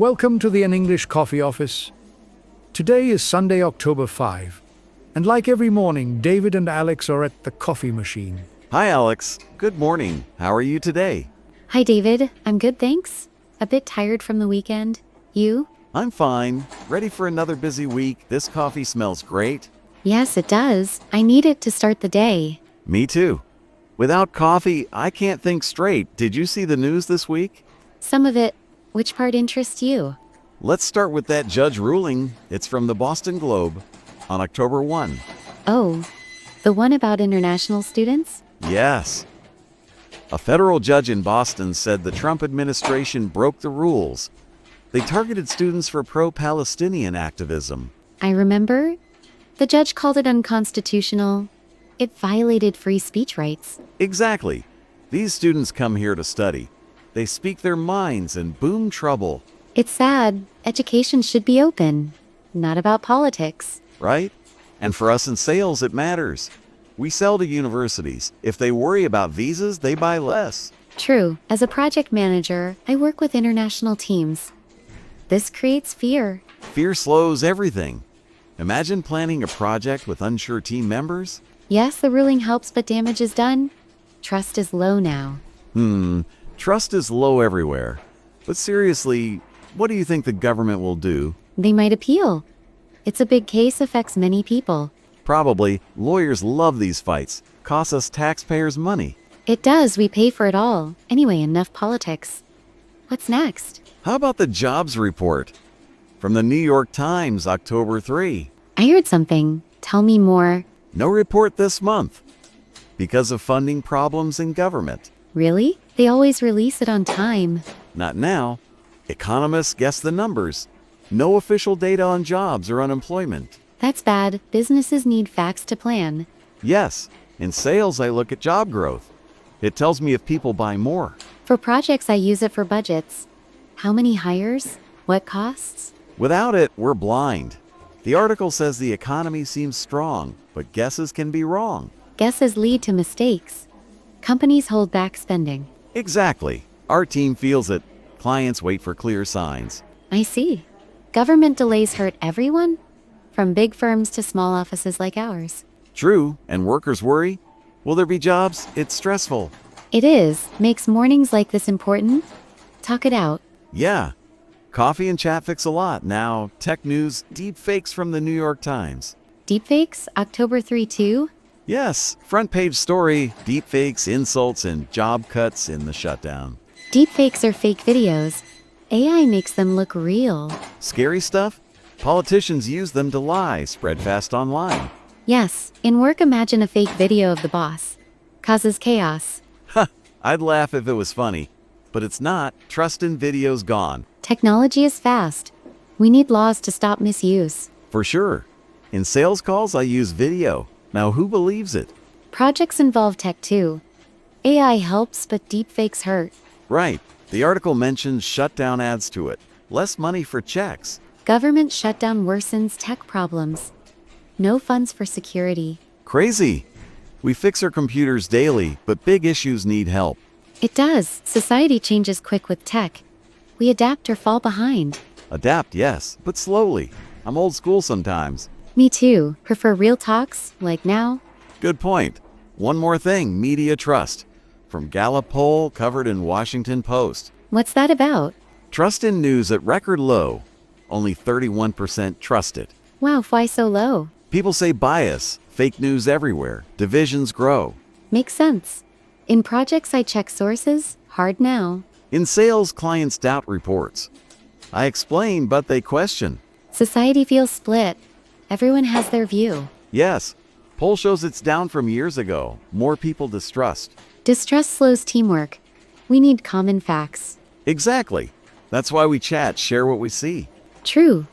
Welcome to the An English Coffee Office. Today is Sunday, October 5, and like every morning, David and Alex are at the coffee machine. Hi, Alex. Good morning. How are you today? Hi, David. I'm good, thanks. A bit tired from the weekend. You? I'm fine. Ready for another busy week. This coffee smells great. Yes, it does. I need it to start the day. Me too. Without coffee, I can't think straight. Did you see the news this week? Some of it. Which part interests you? Let's start with that judge ruling. It's from the Boston Globe on October 1. Oh, the one about international students? Yes. A federal judge in Boston said the Trump administration broke the rules. They targeted students for pro-Palestinian activism. I remember. The judge called it unconstitutional. It violated free speech rights. Exactly. These students come here to study. They speak their minds and boom trouble. It's sad. Education should be open, not about politics. Right? And for us in sales, it matters. We sell to universities. If they worry about visas, they buy less. True. As a project manager, I work with international teams. This creates fear. Fear slows everything. Imagine planning a project with unsure team members. Yes, the ruling helps, but damage is done. Trust is low now. Trust is low everywhere. But seriously, what do you think the government will do? They might appeal. It's a big case, affects many people. Probably. Lawyers love these fights. Costs us taxpayers money. It does, we pay for it all. Anyway, enough politics. What's next? How about the jobs report? From the New York Times, October 3. I heard something. Tell me more. No report this month. Because of funding problems in government. Really? They always release it on time. Not now. Economists guess the numbers. No official data on jobs or unemployment. That's bad. Businesses need facts to plan. Yes, in sales I look at job growth. It tells me if people buy more. For projects, I use it for budgets. How many hires? What costs? Without it, we're blind. The article says the economy seems strong, but guesses can be wrong. Guesses lead to mistakes. Companies hold back spending. Exactly. Our team feels it. Clients wait for clear signs. I see. Government delays hurt everyone? From big firms to small offices like ours. True, and workers worry. Will there be jobs? It's stressful. It is. Makes mornings like this important. Talk it out. Yeah. Coffee and chat fix a lot. Now, tech news, deep fakes from the New York Times. Deepfakes, October 3 too? Yes, front page story, deepfakes, insults, and job cuts in the shutdown. Deepfakes are fake videos. AI makes them look real. Scary stuff? Politicians use them to lie, spread fast online. Yes, in work, imagine a fake video of the boss. Causes chaos. I'd laugh if it was funny, but it's not. Trust in videos gone. Technology is fast. We need laws to stop misuse. For sure. In sales calls, I use video. Now who believes it? Projects involve tech too. AI helps, but deepfakes hurt. Right. The article mentions shutdown adds to it. Less money for checks. Government shutdown worsens tech problems. No funds for security. Crazy. We fix our computers daily, but big issues need help. It does. Society changes quick with tech. We adapt or fall behind. Adapt, yes, but slowly. I'm old school sometimes. Me too. Prefer real talks, like now. Good point. One more thing, media trust. From Gallup poll covered in Washington Post. What's that about? Trust in news at record low. Only 31% trust it. Wow, why so low? People say bias, fake news everywhere, divisions grow. Makes sense. In projects, I check sources. Hard now. In sales, clients doubt reports. I explain, but they question. Society feels split. Everyone has their view. Yes, poll shows it's down from years ago. More people distrust. Distrust slows teamwork. We need common facts. Exactly. That's why we chat, share what we see. True.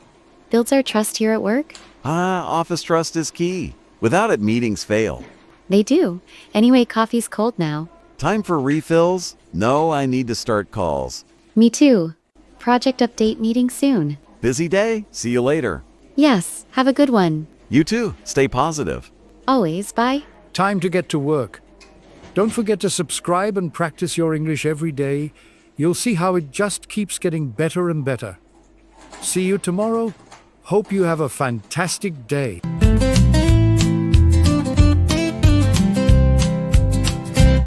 Builds our trust here at work? Office trust is key. Without it, meetings fail. They do. Anyway, coffee's cold now. Time for refills? No, I need to start calls. Me too. Project update meeting soon. Busy day? See you later. Yes, have a good one. You too. Stay positive. Always, bye. Time to get to work. Don't forget to subscribe and practice your English every day. You'll see how it just keeps getting better and better. See you tomorrow. Hope you have a fantastic day.